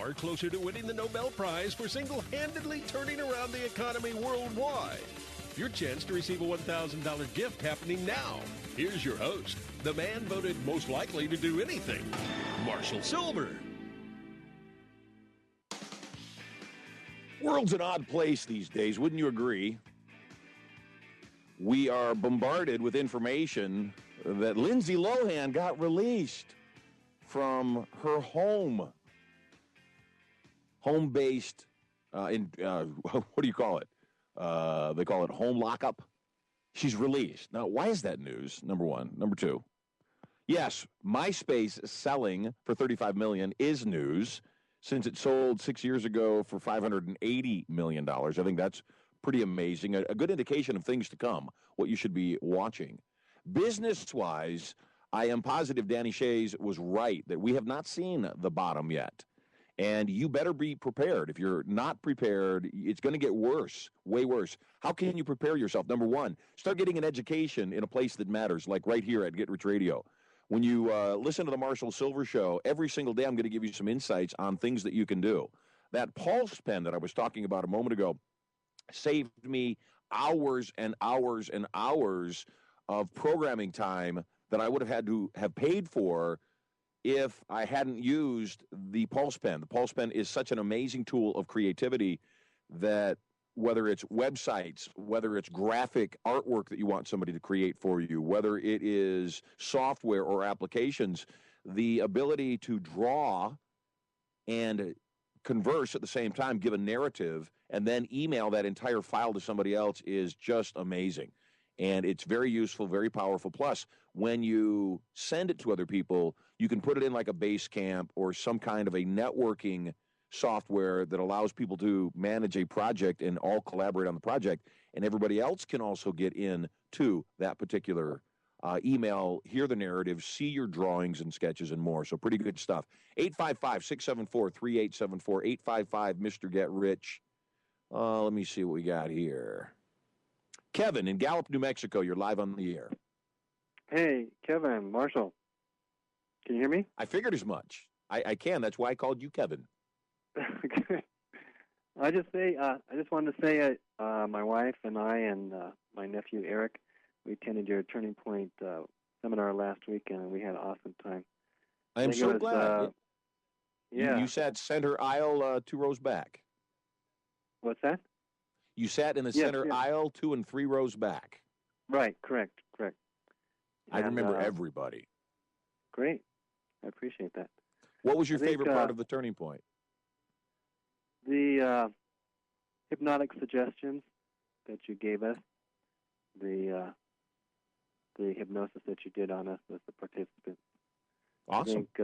far closer to winning the Nobel Prize for single-handedly turning around the economy worldwide. Your chance to receive a $1,000 gift happening now. Here's your host, the man voted most likely to do anything, Marshall Silver. World's an odd place these days, wouldn't you agree? We are bombarded with information that Lindsay Lohan got released from her home-based, what do you call it? They call it home lockup. She's released. Now, why is that news? Number one. Number two, yes, MySpace selling for $35 million is news, since it sold 6 years ago for $580 million. I think that's pretty amazing. A good indication of things to come, what you should be watching. Business-wise, I am positive Danny Shays was right that we have not seen the bottom yet. And you better be prepared. If you're not prepared, it's going to get worse, way worse. How can you prepare yourself? Number one, start getting an education in a place that matters, like right here at Get Rich Radio. When you listen to the Marshall Silver Show, every single day I'm going to give you some insights on things that you can do. That Pulse pen that I was talking about a moment ago saved me hours and hours and hours of programming time that I would have had to have paid for if I hadn't used the Pulse pen. The Pulse pen is such an amazing tool of creativity that whether it's websites, whether it's graphic artwork that you want somebody to create for you, whether it is software or applications, the ability to draw and converse at the same time, give a narrative, and then email that entire file to somebody else is just amazing. And it's very useful, very powerful. Plus, when you send it to other people, you can put it in like a Basecamp or some kind of a networking software that allows people to manage a project and all collaborate on the project. And everybody else can also get in to that particular email, hear the narrative, see your drawings and sketches and more. So pretty good stuff. 855-674-3874, 855 Mr. Get Rich. Let me see what we got here. Kevin in Gallup, New Mexico, you're live on the air. Hey, Kevin, Marshall. Can you hear me? I figured as much. I can. That's why I called you Kevin. I just wanted to say my wife and I and my nephew Eric, we attended your Turning Point seminar last weekend, and we had an awesome time. I'm so glad. Yeah. You sat center aisle 2 rows back. What's that? You sat in the center aisle 2 and 3 rows back. Right, correct. I remember everybody. Great. I appreciate that. What was your favorite part of the Turning Point? The hypnotic suggestions that you gave us, the hypnosis that you did on us as the participants. Awesome. I think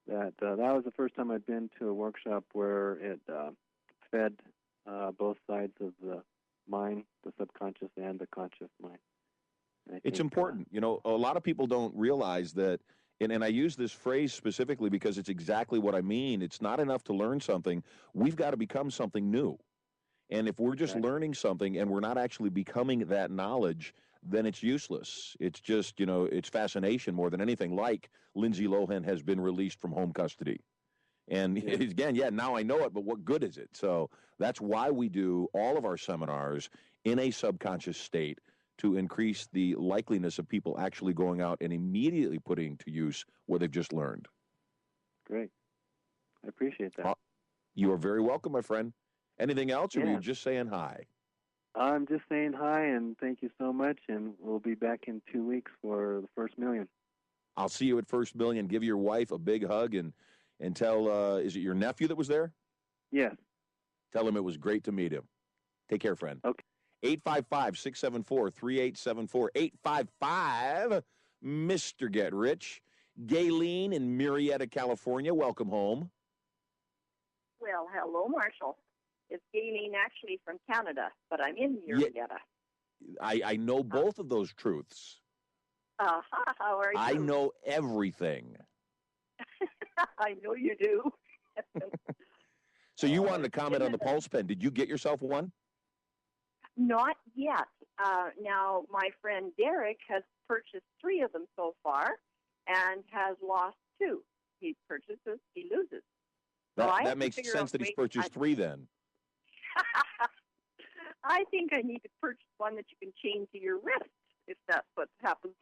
that was the first time I'd been to a workshop where it fed both sides of the mind, the subconscious and the conscious mind. It's important. A lot of people don't realize that, and I use this phrase specifically because it's exactly what I mean. It's not enough to learn something. We've got to become something new. And if we're just learning something and we're not actually becoming that knowledge, then it's useless. It's just, it's fascination more than anything, like Lindsay Lohan has been released from home custody. And again, now I know it, but what good is it? So that's why we do all of our seminars in a subconscious state, to increase the likeliness of people actually going out and immediately putting to use what they've just learned. Great. I appreciate that. You are very welcome, my friend. Anything else, or are you just saying hi? I'm just saying hi, and thank you so much, and we'll be back in 2 weeks for the first million. I'll see you at First Million. Give your wife a big hug and tell, is it your nephew that was there? Yes. Tell him it was great to meet him. Take care, friend. Okay. 855-674-3874. 855 Mr. Get Rich. Gayleen in Murrieta, California. Welcome home. Well, hello, Marshall. It's Gayleen actually from Canada, but I'm in Murrieta. I know both of those truths. How are you? I know everything. I know you do. So you wanted to comment on the Pulse pen. Did you get yourself one? Not yet. Now, my friend Derek has purchased 3 of them so far and has lost 2. He purchases, he loses. That makes sense that he's purchased 3 then. I think I need to purchase one that you can chain to your wrist, if that's what happens.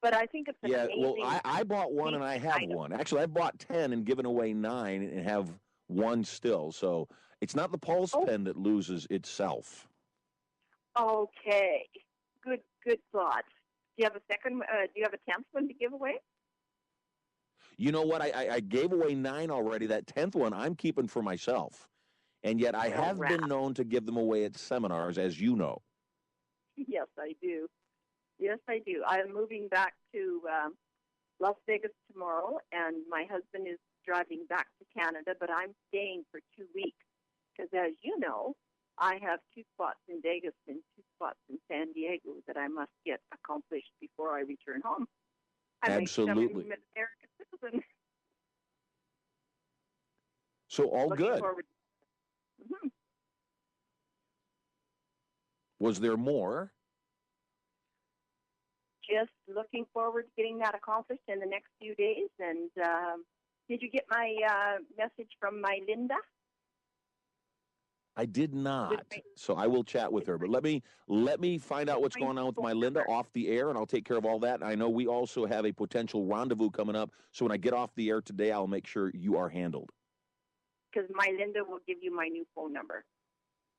But I think it's an amazing. Well, I bought one and I have one. Actually, I bought 10 and given away 9 and have one still. So it's not the pulse pen that loses itself. Okay, good thought. Do you have a second? Do you have a 10th one to give away? You know what? I gave away 9 already. That 10th one I'm keeping for myself. And yet I have been known to give them away at seminars, as you know. Yes, I do. Yes, I do. I'm moving back to Las Vegas tomorrow, and my husband is driving back to Canada, but I'm staying for 2 weeks because, as you know, I have 2 spots in Vegas and 2 spots in San Diego that I must get accomplished before I return home. Absolutely. I'm an American citizen. So all good. Mm-hmm. Was there more? Just looking forward to getting that accomplished in the next few days. And did you get my message from my Linda? I did not. So I will chat with her. But let me find out what's going on with my Linda off the air, and I'll take care of all that. I know we also have a potential rendezvous coming up. So when I get off the air today, I'll make sure you are handled. Because my Linda will give you my new phone number.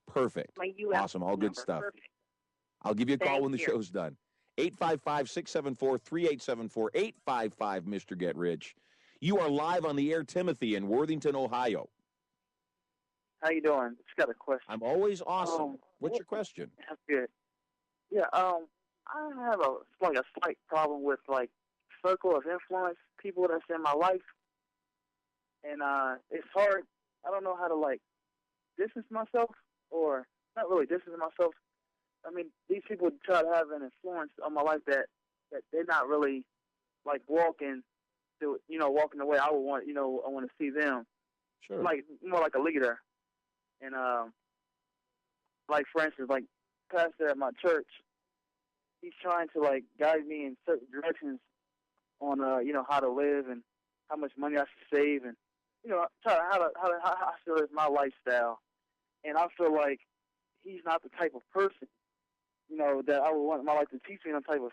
Perfect. My US awesome. All good stuff. Perfect. I'll give you a call when the show's done. 855-674-3874. 855 Mr. Get Rich. You are live on the air, Timothy, in Worthington, Ohio. How you doing? Just got a question. I'm always awesome. What's your question? That's good. Yeah, I have a slight problem with circle of influence, people that's in my life, and it's hard. I don't know how to distance myself, or not really distance myself. I mean, these people try to have an influence on my life that they're not really walking the way I would want. I want to see them. Sure. More like a leader. And for instance, pastor at my church, he's trying to guide me in certain directions on how to live and how much money I should save, and how I should live my lifestyle. And I feel like he's not the type of person that I would want my life to teach me on type of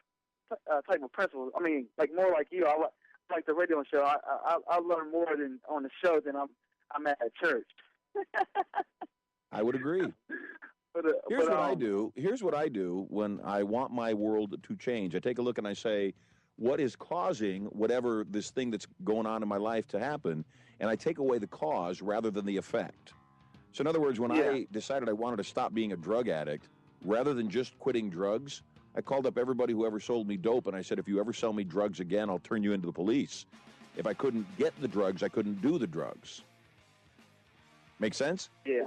principles. I mean, more like you. I like the radio show. I learn more than on the show than I'm at church. I would agree. Here's what I do when I want my world to change. I take a look and I say, what is causing whatever this thing that's going on in my life to happen? And I take away the cause rather than the effect. So in other words, when I decided I wanted to stop being a drug addict, rather than just quitting drugs, I called up everybody who ever sold me dope, and I said, if you ever sell me drugs again, I'll turn you into the police. If I couldn't get the drugs, I couldn't do the drugs. Make sense? Yeah.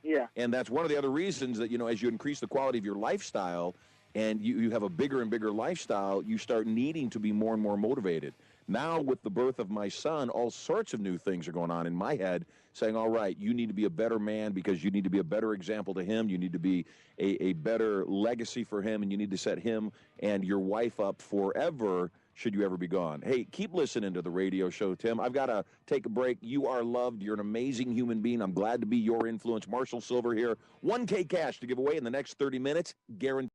Yeah. And that's one of the other reasons that, as you increase the quality of your lifestyle and you have a bigger and bigger lifestyle, you start needing to be more and more motivated. Now, with the birth of my son, all sorts of new things are going on in my head saying, all right, you need to be a better man because you need to be a better example to him. You need to be a better legacy for him, and you need to set him and your wife up forever should you ever be gone. Hey, keep listening to the radio show, Tim. I've got to take a break. You are loved. You're an amazing human being. I'm glad to be your influence. Marshall Silver here. $1K cash to give away in the next 30 minutes. Guaranteed.